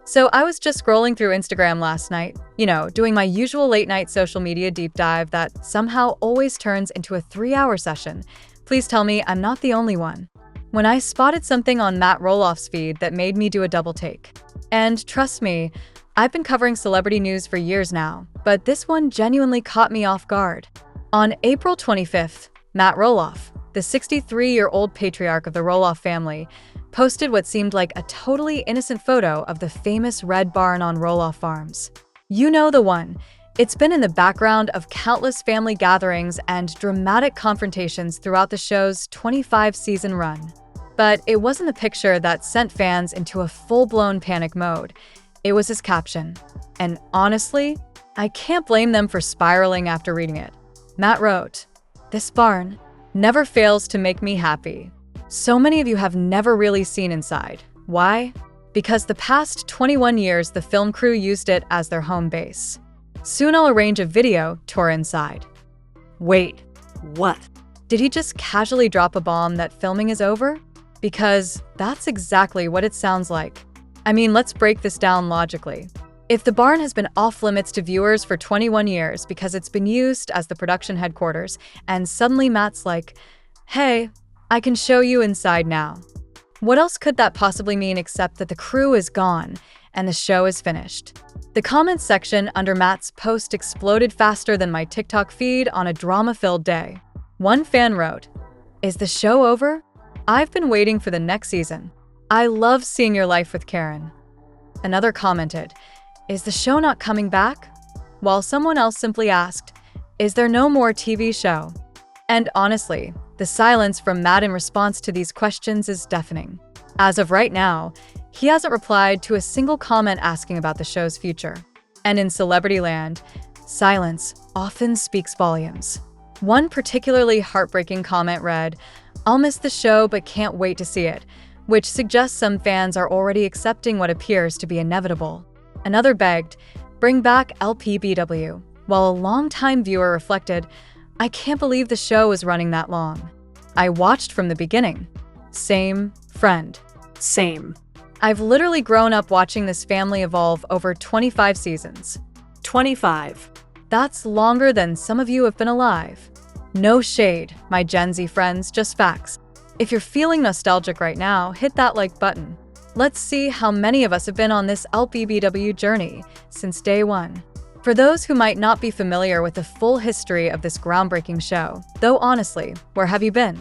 So I was just scrolling through Instagram last night, doing my usual late night social media deep dive that somehow always turns into a 3-hour session. Please tell me I'm not the only one. When I spotted something on Matt Roloff's feed that made me do a double take. And trust me, I've been covering celebrity news for years now, but this one genuinely caught me off guard. On April 25th, Matt Roloff, the 63-year-old patriarch of the Roloff family, posted what seemed like a totally innocent photo of the famous Red Barn on Roloff Farms. You know the one. It's been in the background of countless family gatherings and dramatic confrontations throughout the show's 25-season run. But it wasn't the picture that sent fans into a full-blown panic mode. It was his caption. And honestly, I can't blame them for spiraling after reading it. Matt wrote, "This barn never fails to make me happy. So many of you have never really seen inside. Why? Because the past 21 years the film crew used it as their home base. Soon I'll arrange a video tour inside." Wait, what? Did he just casually drop a bomb that filming is over? Because that's exactly what it sounds like. I mean, let's break this down logically. If the barn has been off limits to viewers for 21 years because it's been used as the production headquarters, and suddenly Matt's like, "Hey, I can show you inside now." What else could that possibly mean except that the crew is gone and the show is finished? The comments section under Matt's post exploded faster than my TikTok feed on a drama-filled day. One fan wrote, "Is the show over? I've been waiting for the next season. I love seeing your life with Karen." Another commented, "Is the show not coming back?" While someone else simply asked, "Is there no more TV show?" And honestly, the silence from Matt in response to these questions is deafening. As of right now, he hasn't replied to a single comment asking about the show's future. And in celebrity land, silence often speaks volumes. One particularly heartbreaking comment read, "I'll miss the show but can't wait to see it," which suggests some fans are already accepting what appears to be inevitable. Another begged, "Bring back LPBW," while a longtime viewer reflected, "I can't believe the show is running that long. I watched from the beginning." Same, friend. Same. I've literally grown up watching this family evolve over 25 seasons. 25. That's longer than some of you have been alive. No shade, my Gen Z friends, just facts. If you're feeling nostalgic right now, hit that like button. Let's see how many of us have been on this LPBW journey since day one. For those who might not be familiar with the full history of this groundbreaking show, though honestly, where have you been?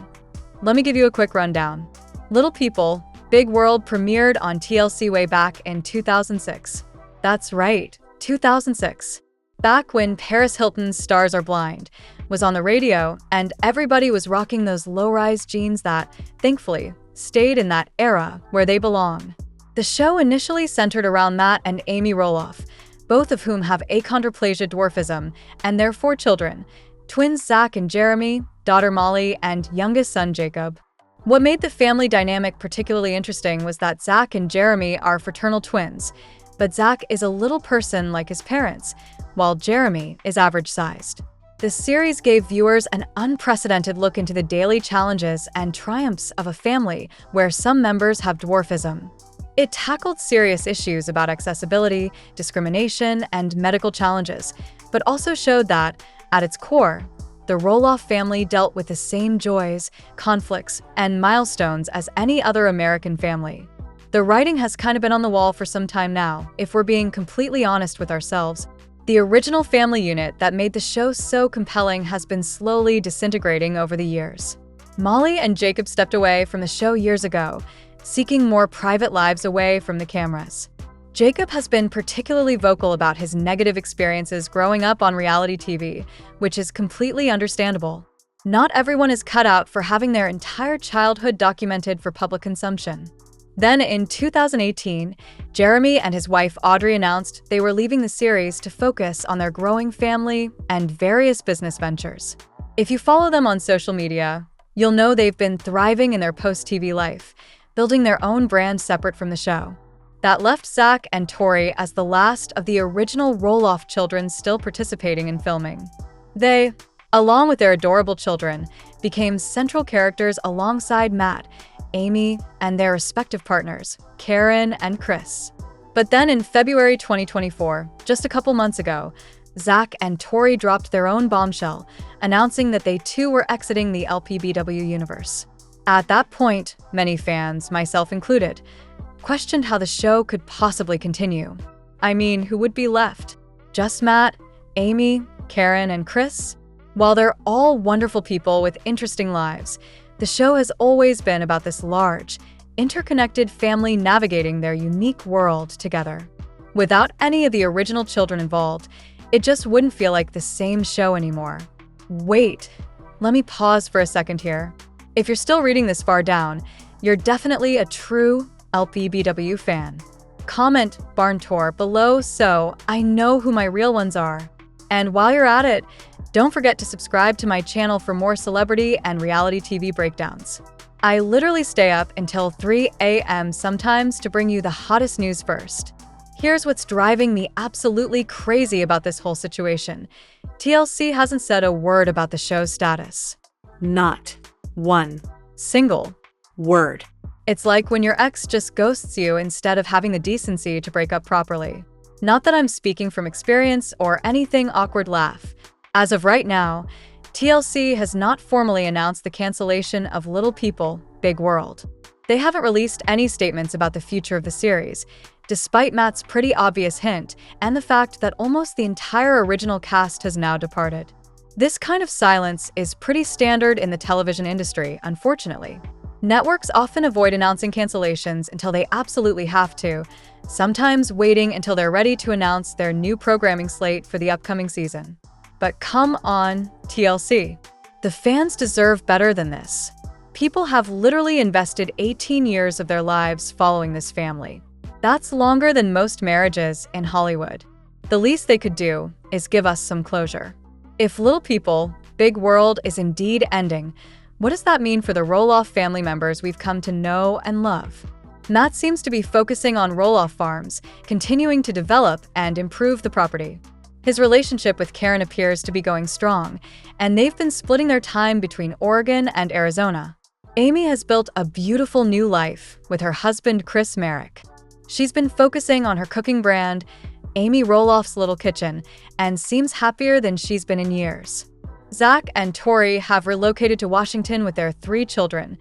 Let me give you a quick rundown. Little People, Big World premiered on TLC way back in 2006. That's right, 2006. Back when Paris Hilton's Stars Are Blind was on the radio and everybody was rocking those low-rise jeans that, thankfully, stayed in that era where they belong. The show initially centered around Matt and Amy Roloff, both of whom have achondroplasia dwarfism, and their 4 children, twins Zach and Jeremy, daughter Molly, and youngest son Jacob. What made the family dynamic particularly interesting was that Zach and Jeremy are fraternal twins, but Zach is a little person like his parents, while Jeremy is average-sized. The series gave viewers an unprecedented look into the daily challenges and triumphs of a family where some members have dwarfism. It tackled serious issues about accessibility, discrimination, and medical challenges, but also showed that, at its core, the Roloff family dealt with the same joys, conflicts, and milestones as any other American family. The writing has kind of been on the wall for some time now, if we're being completely honest with ourselves. The original family unit that made the show so compelling has been slowly disintegrating over the years. Molly and Jacob stepped away from the show years ago, seeking more private lives away from the cameras. Jacob has been particularly vocal about his negative experiences growing up on reality TV, which is completely understandable. Not everyone is cut out for having their entire childhood documented for public consumption. Then in 2018, Jeremy and his wife Audrey announced they were leaving the series to focus on their growing family and various business ventures. If you follow them on social media, you'll know they've been thriving in their post-TV life, building their own brand separate from the show. That left Zach and Tori as the last of the original Roloff children still participating in filming. They, along with their adorable children, became central characters alongside Matt, Amy, and their respective partners, Karen and Chris. But then in February 2024, just a couple months ago, Zach and Tori dropped their own bombshell, announcing that they too were exiting the LPBW universe. At that point, many fans, myself included, questioned how the show could possibly continue. I mean, who would be left? Just Matt, Amy, Karen, and Chris? While they're all wonderful people with interesting lives, the show has always been about this large, interconnected family navigating their unique world together. Without any of the original children involved, it just wouldn't feel like the same show anymore. Wait, let me pause for a second here. If you're still reading this far down, you're definitely a true LPBW fan. Comment Barn Tour below so I know who my real ones are. And while you're at it, don't forget to subscribe to my channel for more celebrity and reality TV breakdowns. I literally stay up until 3 a.m. sometimes to bring you the hottest news first. Here's what's driving me absolutely crazy about this whole situation. TLC hasn't said a word about the show's status. Not one Single word. It's like when your ex just ghosts you instead of having the decency to break up properly. Not that I'm speaking from experience or anything awkward laugh. As of right now, TLC has not formally announced the cancellation of Little People, Big World. They haven't released any statements about the future of the series, despite Matt's pretty obvious hint and the fact that almost the entire original cast has now departed. This kind of silence is pretty standard in the television industry, unfortunately. Networks often avoid announcing cancellations until they absolutely have to, sometimes waiting until they're ready to announce their new programming slate for the upcoming season. But come on, TLC. The fans deserve better than this. People have literally invested 18 years of their lives following this family. That's longer than most marriages in Hollywood. The least they could do is give us some closure. If Little People, Big World is indeed ending, what does that mean for the Roloff family members we've come to know and love? Matt seems to be focusing on Roloff farms, continuing to develop and improve the property. His relationship with Karen appears to be going strong, and they've been splitting their time between Oregon and Arizona. Amy has built a beautiful new life with her husband Chris Merrick. She's been focusing on her cooking brand, Amy Roloff's Little Kitchen, and seems happier than she's been in years. Zach and Tori have relocated to Washington with their 3 children,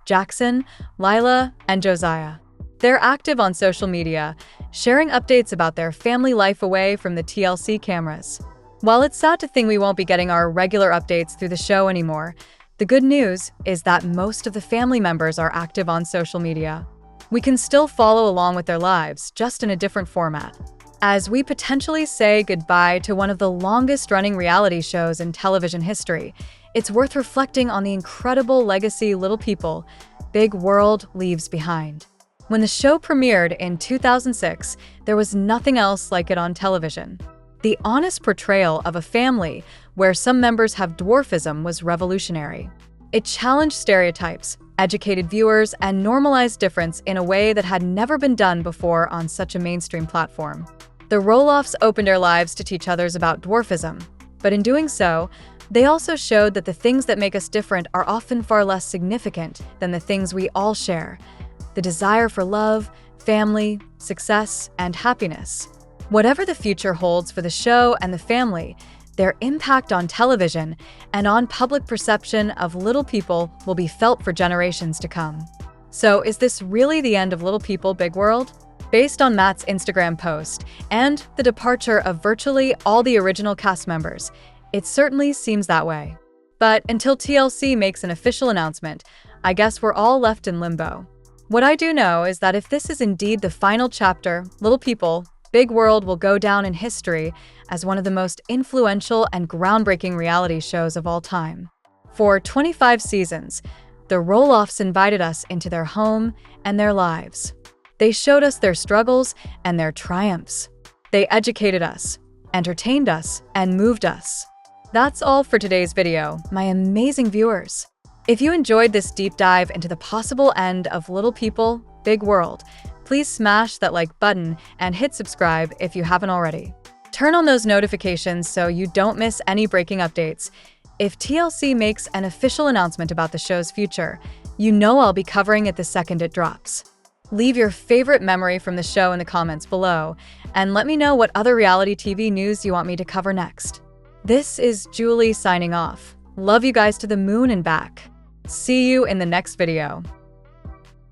Jackson, Lila, and Josiah. They're active on social media, sharing updates about their family life away from the TLC cameras. While it's sad to think we won't be getting our regular updates through the show anymore, the good news is that most of the family members are active on social media. We can still follow along with their lives, just in a different format. As we potentially say goodbye to one of the longest-running reality shows in television history, it's worth reflecting on the incredible legacy Little People, Big World leaves behind. When the show premiered in 2006, there was nothing else like it on television. The honest portrayal of a family where some members have dwarfism was revolutionary. It challenged stereotypes, educated viewers, and normalized difference in a way that had never been done before on such a mainstream platform. The Roloffs opened their lives to teach others about dwarfism, but in doing so, they also showed that the things that make us different are often far less significant than the things we all share: the desire for love, family, success, and happiness. Whatever the future holds for the show and the family, their impact on television and on public perception of Little People will be felt for generations to come. So is this really the end of Little People, Big World? Based on Matt's Instagram post and the departure of virtually all the original cast members, it certainly seems that way. But until TLC makes an official announcement, I guess we're all left in limbo. What I do know is that if this is indeed the final chapter, Little People, Big World will go down in history as one of the most influential and groundbreaking reality shows of all time. For 25 seasons, the Roloffs invited us into their home and their lives. They showed us their struggles and their triumphs. They educated us, entertained us, and moved us. That's all for today's video, my amazing viewers. If you enjoyed this deep dive into the possible end of Little People, Big World, please smash that like button and hit subscribe if you haven't already. Turn on those notifications so you don't miss any breaking updates. If TLC makes an official announcement about the show's future, you know I'll be covering it the second it drops. Leave your favorite memory from the show in the comments below, and let me know what other reality TV news you want me to cover next. This is Julie signing off. Love you guys to the moon and back. See you in the next video.